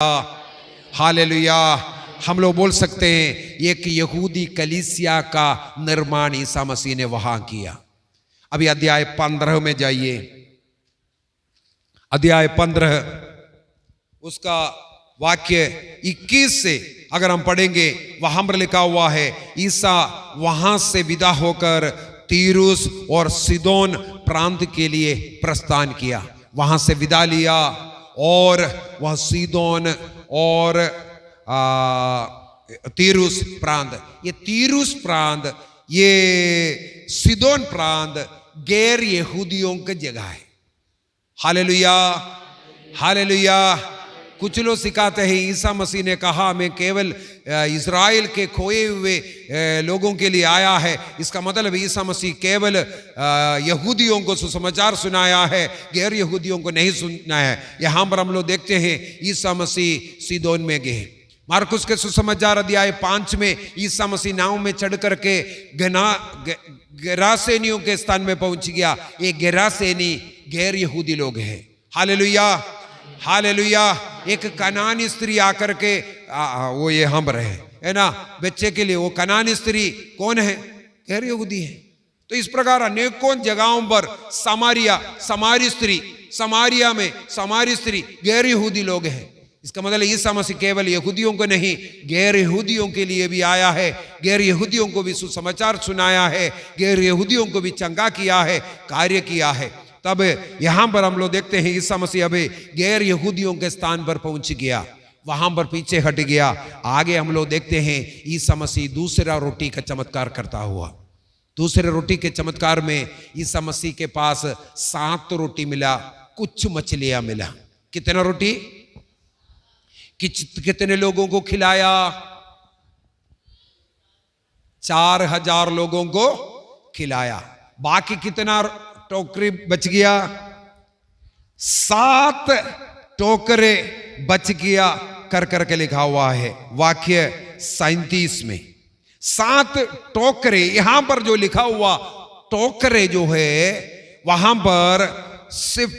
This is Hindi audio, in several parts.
हालेलुया। हम लोग बोल सकते हैं एक यहूदी कलीसिया का निर्माण ईसा मसीह ने वहां किया। अभी अध्याय 15 में जाइए। अध्याय 15 उसका वाक्य 21 से अगर हम पढ़ेंगे, वहां पर लिखा हुआ है ईसा वहां से विदा होकर तीरुस और सीदोन प्रांत के लिए प्रस्थान किया। वहां से विदा लिया और वह सीदोन और तीरुस प्रांत, ये तीरुस प्रांत, ये सीदोन प्रांत गैर यहूदियों की जगह है। Hallelujah, hallelujah. कुछ लोग सिखाते हैं ईसा मसीह ने कहा मैं केवल इज़राइल के खोए हुए लोगों के लिए आया है। इसका मतलब ईसा मसीह केवल यहूदियों को सुसमाचार सुनाया है, गैर यहूदियों को नहीं सुनाया है। यहाँ पर हम लोग देखते हैं ईसा मसीह सीदोन में गए। मार्कुस के सुसमाचार अध्याय 5 में ईसा मसीह नाव में चढ़ करके गेरासेनियों के स्थान में पहुंच गया। ये गेरासेनी गैर यहूदी लोग हैं। Hallelujah, hallelujah. एक कनानी स्त्री आकर के वो यहाँ पर है ना, बच्चे के लिए वो कनानी स्त्री कौन है? गैर यहूदी है। तो इस प्रकार अनेकों जगहों पर समारिया में समारी स्त्री गैर यहूदी लोग हैं। इसका मतलब ईसा मसीह केवल यहूदियों को नहीं, गैर यहूदियों के लिए भी आया है। गैर यहूदियों को भी सुसमाचार सुनाया है, गैर यहूदियों को भी चंगा किया है, कार्य किया है। तब यहां पर हम लोग देखते हैं ईसा मसीह अभी गैर यहूदियों के स्थान पर पहुंच गया, वहां पर पीछे हट गया। आगे हम लोग देखते हैं ईसा मसीह दूसरा रोटी का चमत्कार करता हुआ। दूसरे रोटी के चमत्कार में ईसा मसीह के पास 7 रोटी मिला, कुछ मछलियां मिला। कितना रोटी, कितने लोगों को खिलाया? 4000 लोगों को खिलाया। बाकी कितना टोकरी बच गया? 7 टोकरे बच गया कर करके लिखा हुआ है वाक्य 37 में। 7 टोकरे, यहां पर जो लिखा हुआ टोकरे जो है वहां पर सिर्फ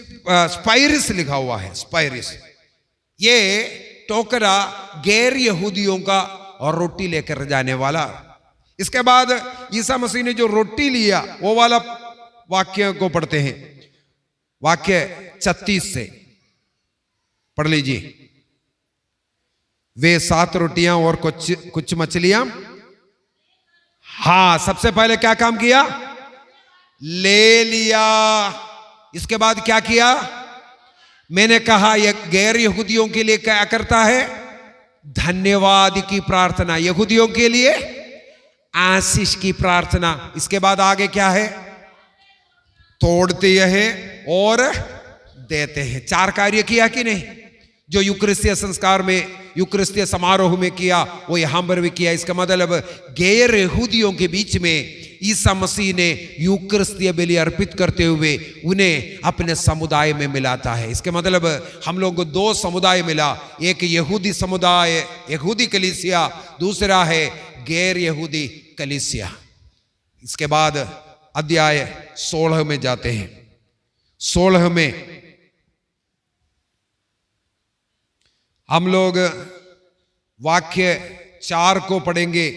स्पाइरिस लिखा हुआ है। स्पाइरिस ये टोकरा गैर यहूदियों का और रोटी लेकर जाने वाला। इसके बाद ईसा मसीह ने जो रोटी लिया वो वाला वाक्य को पढ़ते हैं, वाक्य 36 से पढ़ लीजिए। वे 7 रोटियां और कुछ मछलियां। हाँ, सबसे पहले क्या काम किया? ले लिया। इसके बाद क्या किया? मैंने कहा यह गैर यहूदियों के लिए क्या करता है? धन्यवाद की प्रार्थना। यहूदियों के लिए आशीष की प्रार्थना। इसके बाद आगे क्या है? तोड़ते हैं और देते हैं। 4 कार्य किया कि नहीं? जो यूक्रिस्तीय संस्कार में, यूक्रिस्तीय समारोह में किया वो यहां पर भी किया। इसका मतलब गैर यहूदियों के बीच में ईसा मसीह ने यूक्रिस्तीय बलि अर्पित करते हुए उन्हें अपने समुदाय में मिलाता है। इसके मतलब हम लोगों को 2 समुदाय मिला, एक यहूदी समुदाय, यहूदी कलीसिया, दूसरा है गैर यहूदी कलीसिया। इसके बाद अध्याय 16 में जाते हैं। 16 में हम लोग वाक्य 4 को पढ़ेंगे।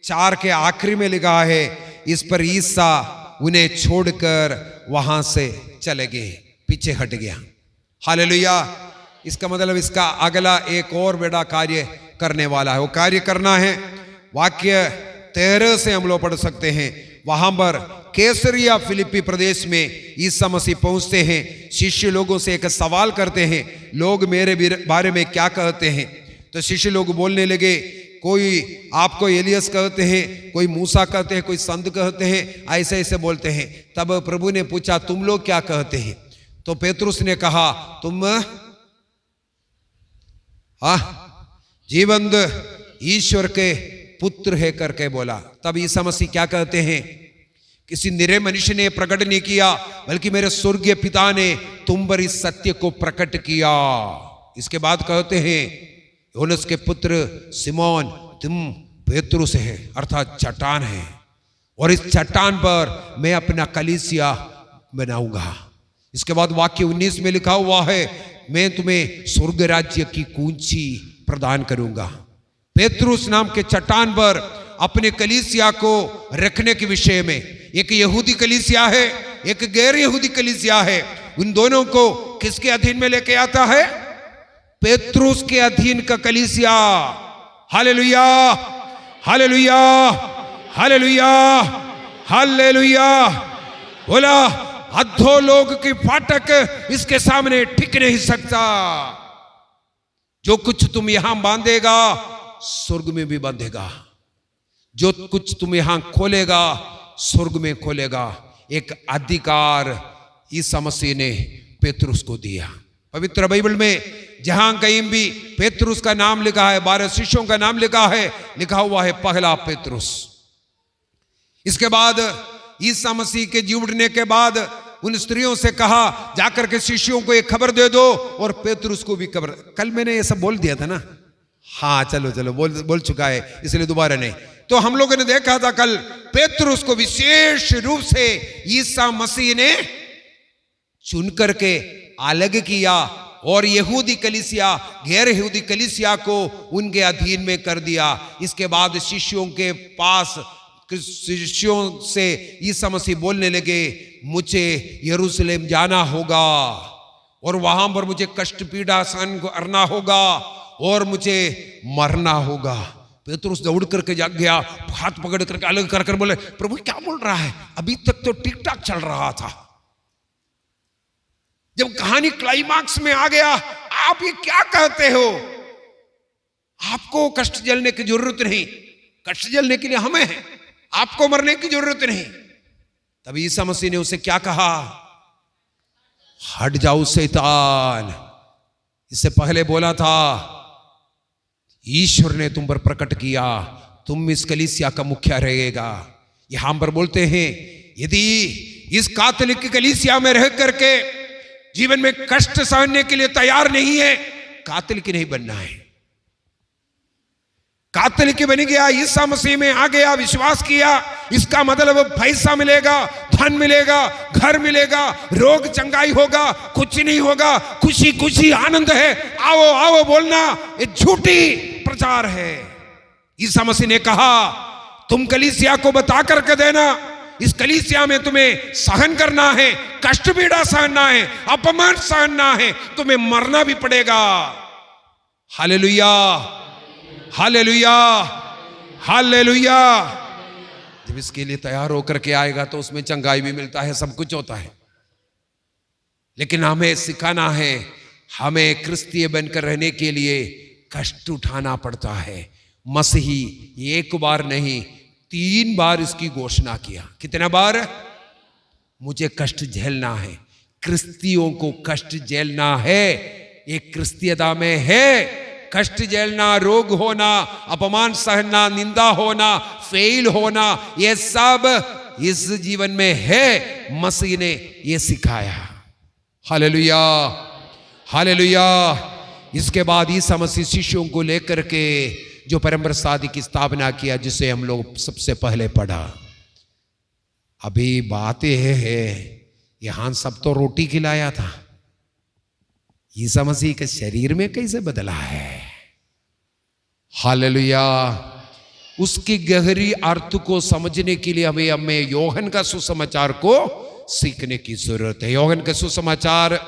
4 के आखिरी में लिखा है इस पर ईसा उन्हें छोड़कर वहां से चले गए, पीछे हट गया। हालेलुया। इसका मतलब इसका अगला एक और बड़ा कार्य करने वाला है। वो कार्य करना है वाक्य 13 से हम लोग पढ़ सकते हैं। वहां पर कैसरिया फिलिप्पी प्रदेश में ईसा मसीह पहुंचते हैं। शिष्य लोगों से एक सवाल करते हैं, लोग मेरे बारे में क्या कहते हैं? तो शिष्य लोग बोलने लगे, कोई आपको एलियस कहते हैं, कोई मूसा कहते हैं, कोई संत कहते हैं, ऐसे ऐसे बोलते हैं। तब प्रभु ने पूछा तुम लोग क्या कहते हैं? तो पेतरुस ने कहा तुम जीवंत ईश्वर के पुत्र है करके बोला। तब ईसा मसीह क्या कहते हैं? किसी निरे मनुष्य ने प्रकट नहीं किया, बल्कि मेरे स्वर्गीय पिता ने तुम पर इस सत्य को प्रकट किया। इसके बाद कहते हैं योनस के पुत्र सिमोन तुम पेतरुस है, अर्थात चट्टान है, और इस चट्टान पर मैं अपना कलीसिया बनाऊंगा। इसके बाद वाक्य 19 में लिखा हुआ है मैं तुम्हें स्वर्ग राज्य की कुंजी प्रदान करूंगा। पेतरुस नाम के चट्टान पर अपने कलीसिया को रखने के विषय में, एक यहूदी कलीसिया है, एक गैर यहूदी कलीसिया है, उन दोनों को किसके अधीन में लेके आता है? पेतरुस के अधीन का कलीसिया। Hallelujah, hallelujah, hallelujah, hallelujah. बोला, अधोलोक की फाटक इसके सामने टिक नहीं सकता। जो कुछ तुम यहां बांधेगा स्वर्ग में भी बांधेगा, जो कुछ तुम यहां खोलेगा स्वर्ग में खोलेगा। एक अधिकार ईसा मसीह ने पेतरुस को दिया। पवित्र बाइबल में जहां कहीं भी पेतरुस का नाम लिखा है, 12 शिष्यों का नाम लिखा है, लिखा हुआ है पहला पेतरुस। इसके बाद ईसा मसीह के जी उठने के बाद उन स्त्रियों से कहा, जाकर के शिष्यों को एक खबर दे दो और पेतरुस को भी खबर। कल मैंने ये सब बोल दिया था ना? हाँ, चलो चलो, बोल चुका है, इसलिए दोबारा नहीं। तो हम लोगों ने देखा था कल, पेतरुस को विशेष रूप से ईसा मसीह ने चुन करके अलग किया और यहूदी कलीसिया, गैर यहूदी कलीसिया को उनके अधीन में कर दिया। इसके बाद शिष्यों के पास, शिष्यों से ईसा मसीह बोलने लगे, मुझे यरूशलेम जाना होगा और वहां पर मुझे कष्ट पीड़ा सहन करना होगा और मुझे मरना होगा। पेतरुस दौड़ करके जाग गया, हाथ पकड़ करके अलग कर कर बोले, प्रभु क्या बोल रहा है? अभी तक तो ठीक ठाक चल रहा था, जब कहानी क्लाइमैक्स में आ गया, आप ये क्या कहते हो? आपको कष्ट झेलने की जरूरत नहीं, कष्ट झेलने के लिए हमें है, आपको मरने की जरूरत नहीं। तभी ईसा मसीह ने उसे क्या कहा? हट जाओ शैतान। इससे पहले बोला था, ईश्वर ने तुम पर प्रकट किया, तुम इस कलीसिया का मुखिया रहेगा। यहां पर बोलते हैं, यदि इस कैथोलिक कलीसिया में रह करके जीवन में कष्ट सहने के लिए तैयार नहीं है, कैथोलिक नहीं बनना है। कैथोलिक बन गया, ईसा मसीह में आ गया, विश्वास किया, इसका मतलब पैसा मिलेगा, धन मिलेगा, घर मिलेगा, रोग चंगाई होगा, कुछ नहीं होगा, खुशी खुशी आनंद है, आओ आओ बोलना, ये झूठी प्रचार है। ईसा मसीह ने कहा, तुम कलीसिया को बता करके देना, इस कलीसिया में तुम्हें सहन करना है, कष्ट पीड़ा सहना है, अपमान सहना है, तुम्हें मरना भी पड़ेगा। Hallelujah, hallelujah, hallelujah. जब इसके लिए तैयार होकर के आएगा तो उसमें चंगाई भी मिलता है, सब कुछ होता है। लेकिन हमें सिखाना है, हमें क्रिस्तीय बनकर रहने के लिए कष्ट उठाना पड़ता है। मसीही एक बार नहीं 3 बार इसकी घोषणा किया। कितना बार? मुझे कष्ट झेलना है, क्रिस्तियों को कष्ट झेलना है, एक क्रिस्तीयता में है। कष्ट झेलना, रोग होना, अपमान सहना, निंदा होना, फेल होना, ये सब इस जीवन में है। मसीह ने ये सिखाया। Hallelujah, hallelujah. इसके बाद ईसा मसीह शिष्यों को लेकर के जो परम शादी की स्थापना किया, जिसे हम लोग सबसे पहले पढ़ा। अभी बात यह है, यहां सब तो रोटी खिलाया था, ईसा मसीह के शरीर में कैसे बदला है? हालेलुया। उसकी गहरी अर्थ को समझने के लिए हमें योहन का सुसमाचार को सीखने की जरूरत है। योहन का सुसमाचार,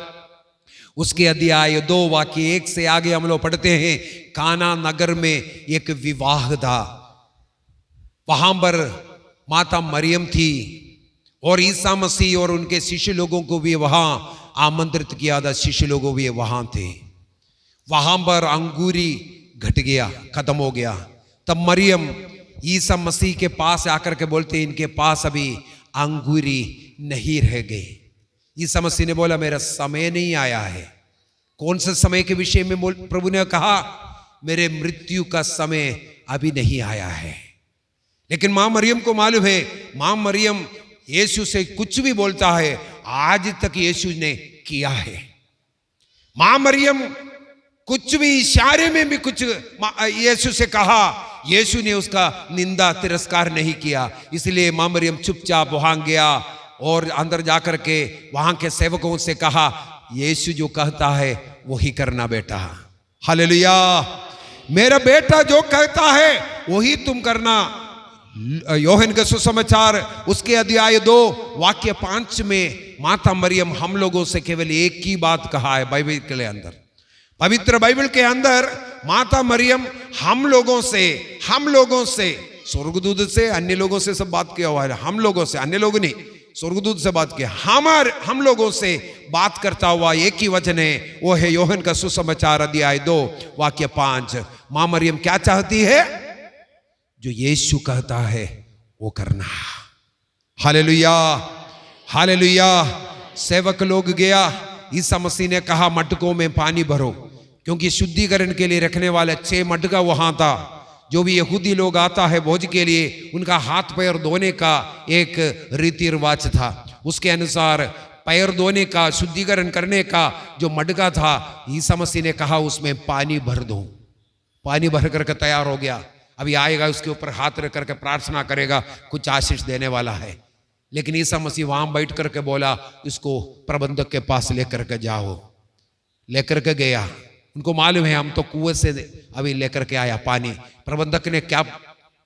उसके अध्याय 2 वाक्य 1 से आगे हम लोग पढ़ते हैं। काना नगर में एक विवाह था, वहां पर माता मरियम थी और ईसा मसीह और उनके शिष्य लोगों को भी वहां आमंत्रित किया था। शिष्य लोगों भी वहां थे। वहां पर अंगूरी घट गया, खत्म हो गया। तब मरियम ईसा मसीह के पास आकर के बोलते, इनके पास अभी अंगूरी नहीं रह गए। ईसा मसीह ने बोला, मेरा समय नहीं आया है। कौन से समय के विषय में प्रभु ने कहा? मेरे मृत्यु का समय अभी नहीं आया है। लेकिन मां मरियम को मालूम है, मां मरियम यीशु से कुछ भी बोलता है, आज तक यीशु ने किया है। मां मरियम कुछ भी इशारे में भी कुछ यीशु से कहा, यीशु ने उसका निंदा तिरस्कार नहीं किया। इसलिए मां मरियम चुपचाप वहां गया और अंदर जाकर के वहां के सेवकों से कहा, यीशु जो कहता है वही करना बेटा। हालेलुया। मेरा बेटा जो कहता है वही तुम करना। यूहन्ना का सुसमाचार उसके अध्याय 2 वाक्य 5 में माता मरियम हम लोगों से केवल एक ही बात कहा है बाइबल के अंदर। पवित्र बाइबल के अंदर माता मरियम हम लोगों से स्वर्गदूत से अन्य लोगों से सब बात किया हुआ है। हम लोगों से, अन्य लोग नहीं, स्वर्गदूत से बात किया। हम लोगों से बात करता हुआ एक ही वचन है, वो है यूहन्ना का सुसमाचार अध्याय 2 वाक्य 5। मां मरियम क्या चाहती है? जो यीशु कहता है वो करना। Hallelujah, hallelujah. सेवक लोग गया, ईसा मसीह ने कहा मटकों में पानी भरो, क्योंकि शुद्धिकरण के लिए रखने वाले 6 मटका वहां था। जो भी यहूदी लोग आता है भोज के लिए, उनका हाथ पैर धोने का एक रीति रिवाज था। उसके अनुसार पैर धोने का, शुद्धिकरण करने का जो मटका था, ईसा मसीह ने कहा उसमें पानी भर दो। पानी भर करके तैयार हो गया। अभी आएगा, उसके ऊपर हाथ रख करके प्रार्थना करेगा, कुछ आशीष देने वाला है। लेकिन ईसा मसीह वहां बैठ करके बोला, इसको प्रबंधक के पास लेकर के जाओ। लेकर के गया। उनको मालूम है हम तो कुएं से अभी लेकर के आया पानी। प्रबंधक ने क्या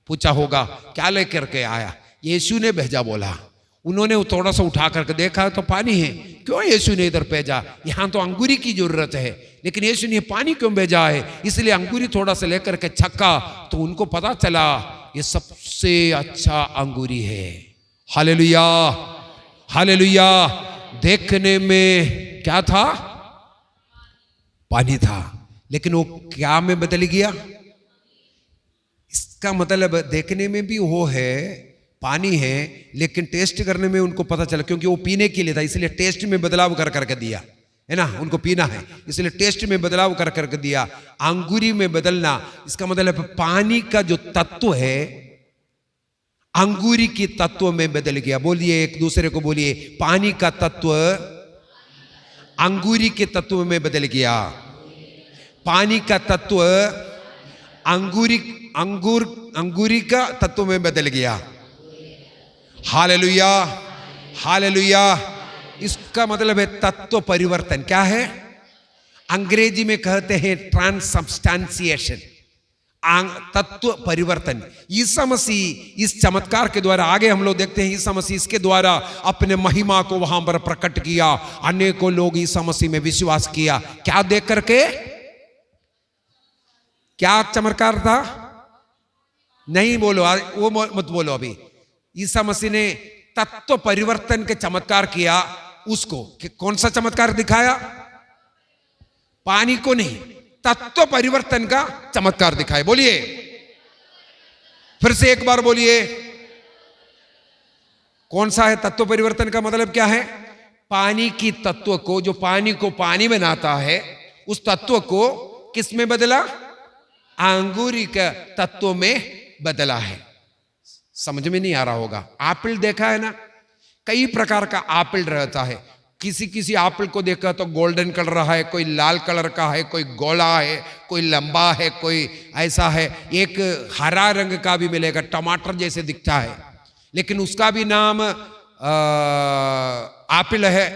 पूछा होगा, क्या लेकर के आया? यीशु ने भेजा बोला। उन्होंने थोड़ा सा उठा करके देखा तो पानी है। क्यों यीशु ने इधर भेजा? यहाँ तो अंगूरी की जरूरत है, लेकिन यीशु ने पानी क्यों भेजा है? इसलिए अंगूरी थोड़ा सा लेकर के छक्का तो उनको पता चला ये सबसे अच्छा अंगूरी है। Hallelujah, hallelujah. देखने में क्या था? पानी था, लेकिन वो क्या में बदल गया? इसका मतलब देखने में भी वो है, पानी है, लेकिन टेस्ट करने में उनको पता चला, क्योंकि वो पीने के लिए था इसलिए टेस्ट में बदलाव कर करके दिया है ना। उनको पीना है इसलिए टेस्ट में बदलाव कर करके दिया। अंगूरी में बदलना, इसका मतलब पानी का जो तत्व है अंगूरी की तत्व में बदल गया। बोलिए, एक दूसरे को बोलिए, पानी का तत्व अंगूरी के तत्व में बदल गया। पानी का तत्व अंगूरी का तत्व में बदल गया। Hallelujah, hallelujah. इसका मतलब है तत्व परिवर्तन। क्या है? अंग्रेजी में कहते हैं ट्रांसब्स्टेंशिएशन, तत्व परिवर्तन। ईसा मसीह इस चमत्कार के द्वारा, आगे हम लोग देखते हैं, ईसा मसीह इसके द्वारा अपने महिमा को वहां पर प्रकट किया। अनेकों लोग ईसा मसीह में विश्वास किया। क्या देख करके? क्या चमत्कार था? नहीं बोलो, वो मत बोलो अभी। ईसा मसीह ने तत्व परिवर्तन के चमत्कार किया। उसको कौन सा चमत्कार दिखाया? पानी को नहीं, तत्व परिवर्तन का चमत्कार दिखाए। बोलिए, फिर से एक बार बोलिए, कौन सा है तत्व परिवर्तन का मतलब? क्या है? पानी की तत्व को, जो पानी को पानी बनाता है, उस तत्व को किस में बदला? अंगूरी का तत्व में बदला है। समझ में नहीं आ रहा होगा। एप्पल देखा है ना, कई प्रकार का एप्पल रहता है। किसी किसी एप्पल को देखा तो गोल्डन कलर है, कोई लाल कलर का है, कोई गोला है, कोई लंबा है, कोई ऐसा है। एक हरा रंग का भी मिलेगा, टमाटर जैसे दिखता है, लेकिन उसका भी नाम एप्पल है।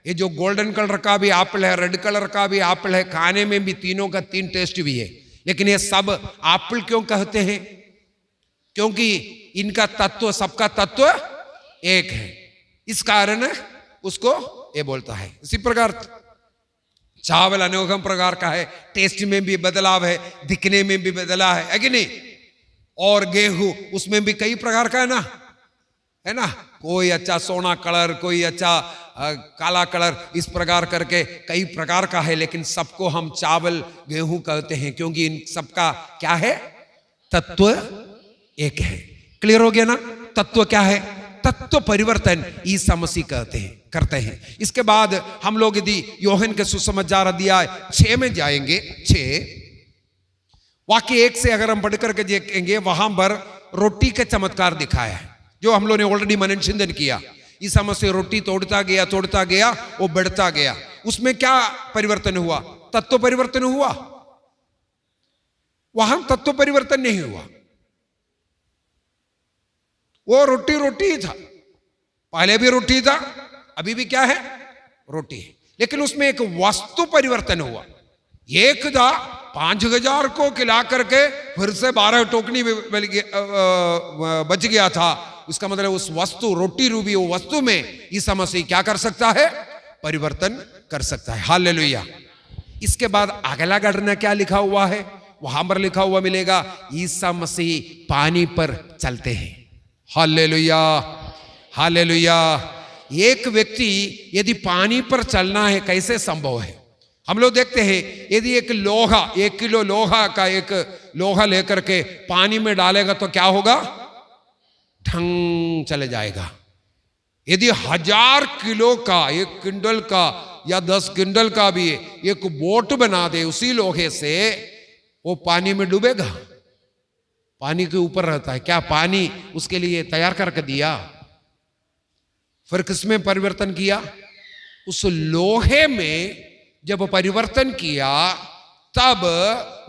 ये जो गोल्डन कलर का भी एप्पल है, रेड कलर का भी एप्पल है, खाने में भी तीनों का 3 टेस्ट भी है। लेकिन ये सब एप्पल क्यों कहते हैं? क्योंकि इनका तत्व, सबका तत्व एक है। इस कारण उसको ये बोलता है। इसी प्रकार चावल अनेकों प्रकार का है, टेस्ट में भी बदलाव है, दिखने में भी बदलाव है कि नहीं? और गेहूं, उसमें भी कई प्रकार का है ना। कोई अच्छा सोना कलर, कोई अच्छा काला कलर, इस प्रकार करके कई प्रकार का है। लेकिन सबको हम चावल गेहूं कहते हैं, क्योंकि इन सबका क्या है? तत्व एक है। क्लियर हो गया ना? तत्व क्या है? तत्व परिवर्तन ईसा मसीह करते हैं। इसके बाद हम लोग यदि यूहन्ना के सुसमाचार अध्याय 6 में जाएंगे, 6 वाक्य 1 से अगर हम पढ़ करके देखेंगे, वहां पर रोटी का चमत्कार दिखाया है, जो हम लोग ने ऑलरेडी मनन चिंतन किया। ईसा मसीह रोटी तोड़ता गया, वो बढ़ता गया। उसमें क्या परिवर्तन हुआ? तत्व परिवर्तन हुआ। वहां तत्व परिवर्तन नहीं हुआ। वो रोटी ही था। पहले भी रोटी था, अभी भी क्या है? रोटी है। लेकिन उसमें एक वस्तु परिवर्तन हुआ। एक था 5,000 को खिला करके फिर से 12 टोकनी बच गया था। उसका मतलब उस वस्तु, रोटी रूबी वो वस्तु में ईसा मसीह क्या कर सकता है? परिवर्तन कर सकता है। हालेलुया। इसके बाद अगला घटना क्या लिखा हुआ है? वहां पर लिखा हुआ मिलेगा, ईसा मसीह पानी पर चलते हैं। Hallelujah, hallelujah. एक व्यक्ति यदि पानी पर चलना है, कैसे संभव है? हम लोग देखते हैं, यदि एक लोहा, 1 किलो लोहा का एक लोहा लेकर के पानी में डालेगा तो क्या होगा? ढंग चले जाएगा। यदि 1000 किलो का, 1 क्विंटल का या 10 क्विंटल का भी एक बोट बना दे उसी लोहे से, वो पानी में डूबेगा? पानी के ऊपर रहता है। क्या पानी उसके लिए तैयार करके दिया? फिर किसमें परिवर्तन किया? उस लोहे में जब परिवर्तन किया तब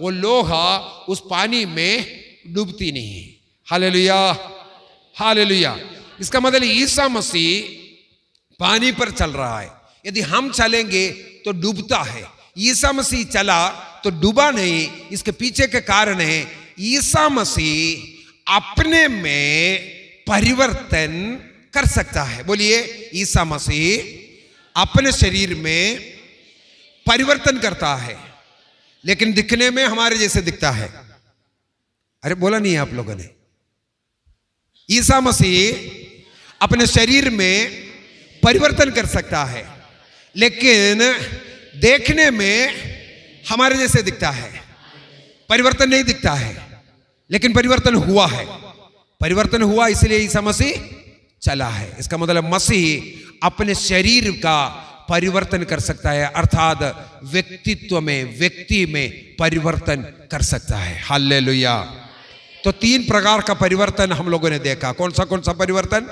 वो लोहा उस पानी में डूबती नहीं। Hallelujah, hallelujah. इसका मतलब ईसा मसीह पानी पर चल रहा है। यदि हम चलेंगे तो डूबता है। ईसा मसीह चला तो डूबा नहीं। इसके पीछे के कारण है, ईसा मसीह अपने में परिवर्तन कर सकता है। बोलिए, ईसा मसीह अपने शरीर में परिवर्तन करता है, लेकिन दिखने में हमारे जैसे दिखता है। अरे बोला नहीं है आप लोगों ने? ईसा मसीह अपने शरीर में परिवर्तन कर सकता है, लेकिन देखने में हमारे जैसे दिखता है। परिवर्तन नहीं दिखता है, लेकिन परिवर्तन हुआ है। परिवर्तन हुआ, इसलिए ईसा मसीह चला है। इसका मतलब मसीह अपने शरीर का परिवर्तन कर सकता है, अर्थात व्यक्तित्व में, व्यक्ति में परिवर्तन कर सकता है। हालेलुया। तो 3 प्रकार का परिवर्तन हम लोगों ने देखा। कौन सा परिवर्तन?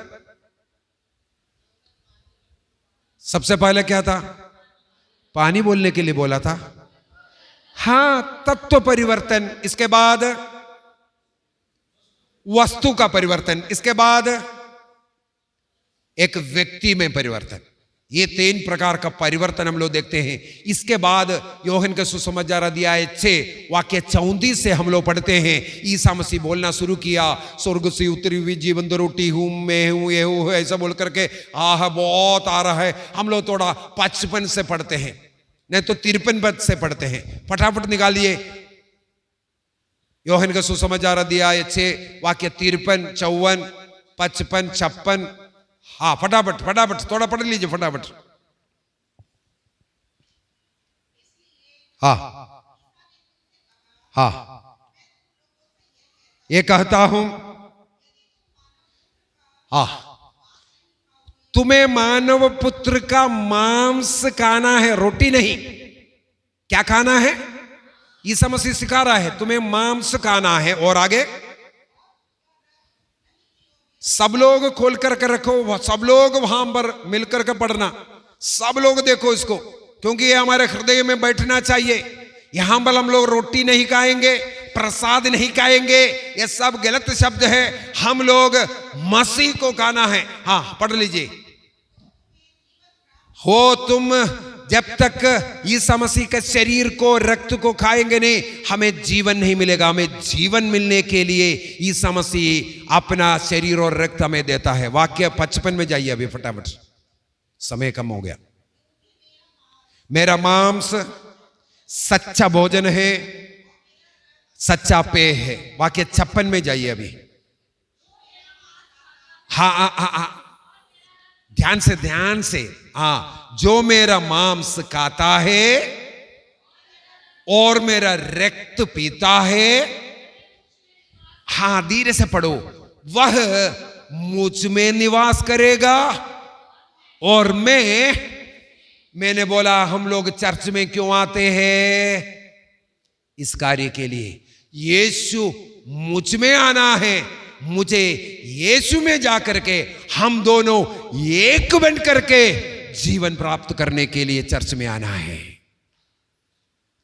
सबसे पहले क्या था? पानी बोलने के लिए बोला था। हां, तत्व परिवर्तन। इसके बाद वस्तु का परिवर्तन। इसके बाद एक व्यक्ति में परिवर्तन। ये 3 प्रकार का परिवर्तन हम लोग देखते हैं। इसके बाद यूहन्ना के सुसमाचार अध्याय 6 वाक्य 34 से हम लोग पढ़ते हैं, ईसा मसीह बोलना शुरू किया, स्वर्ग से उतरी हुई जीवंत रोटी हूं मैं, हूं ये हूं, ऐसा बोल करके बहुत आ रहा है। हम लोग थोड़ा 55 से पढ़ते हैं, नहीं तो 53 पद से पढ़ते हैं। फटाफट निकालिए, यूहन्ना के सुसमाचार अध्याय 6 वाक्य 53, 54, 55, 56। हाँ, फटाफट थोड़ा पढ़ लीजिए फटाफट। हाँ हाँ, ये कहता हूं, हाँ, तुम्हें मानव पुत्र का मांस खाना है, रोटी नहीं। क्या खाना है? ईसा मसीह सिखा रहा है, तुम्हें मांस खाना है। और आगे, सब लोग खोल करके रखो, सब लोग वहां पर मिलकर के पढ़ना, सब लोग देखो इसको, क्योंकि ये हमारे हृदय में बैठना चाहिए। यहां पर हम लोग रोटी नहीं खाएंगे, प्रसाद नहीं खाएंगे, ये सब गलत शब्द है। हम लोग मसीह को खाना है। हाँ, पढ़ लीजिए। हो तुम जब तक ईसा मसीह के शरीर को, रक्त को खाएंगे नहीं, हमें जीवन नहीं मिलेगा। हमें जीवन मिलने के लिए ईसा मसीह अपना शरीर और रक्त हमें देता है। वाक्य 55 में जाइए अभी फटाफट, समय कम हो गया। मेरा मांस सच्चा भोजन है, सच्चा पेय है। वाक्य 56 में जाइए अभी। हाँ, ध्यान से। हाँ, जो मेरा मांस खाता है और मेरा रक्त पीता है, हाँ धीरे से पढ़ो, वह मुझ में निवास करेगा और मैंने बोला हम लोग चर्च में क्यों आते हैं? इस कार्य के लिए। यीशु मुझ में आना है, मुझे यीशु में जाकर के हम दोनों एक बन करके जीवन प्राप्त करने के लिए चर्च में आना है।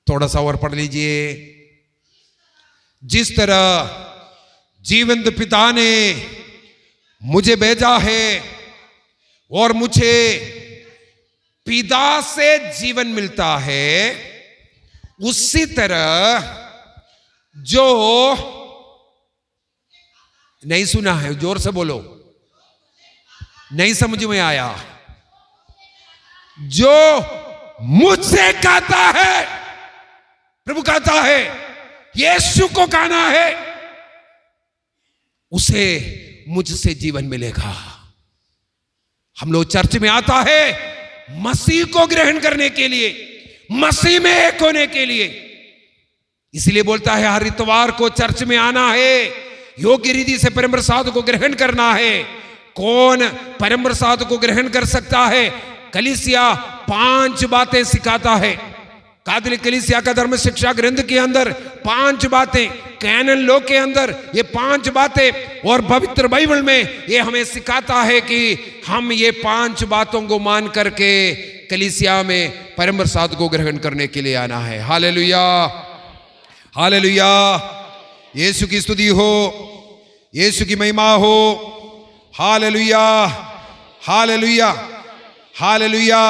थोड़ा सा और पढ़ लीजिए। जिस तरह जीवंत पिता ने मुझे भेजा है और मुझे पिता से जीवन मिलता है, उसी तरह जो नहीं सुना है, जोर से बोलो, नहीं समझ में आया, जो मुझसे कहता है, प्रभु कहता है यीशु को कहना है, उसे मुझसे जीवन मिलेगा। हम लोग चर्च में आता है मसीह को ग्रहण करने के लिए, मसीह में एक होने के लिए, इसलिए बोलता है हर इतवार को चर्च में आना है, योग्य रीति से परम प्रसाद को ग्रहण करना है। कौन परम प्रसाद को ग्रहण कर सकता है? कलीसिया 5 बातें सिखाता है। कैथोलिक कलीसिया का धर्म शिक्षा ग्रंथ के अंदर 5 बातें, कैनन लॉ के अंदर ये 5 बातें, और पवित्र बाइबल में ये हमें सिखाता है कि हम ये 5 बातों को मान करके कलीसिया में परम प्रसाद को ग्रहण करने के लिए आना है। हालेलुया, हालेलुया, यीशु की स्तुति हो, यीशु की महिमा हो। Hallelujah, hallelujah, hallelujah.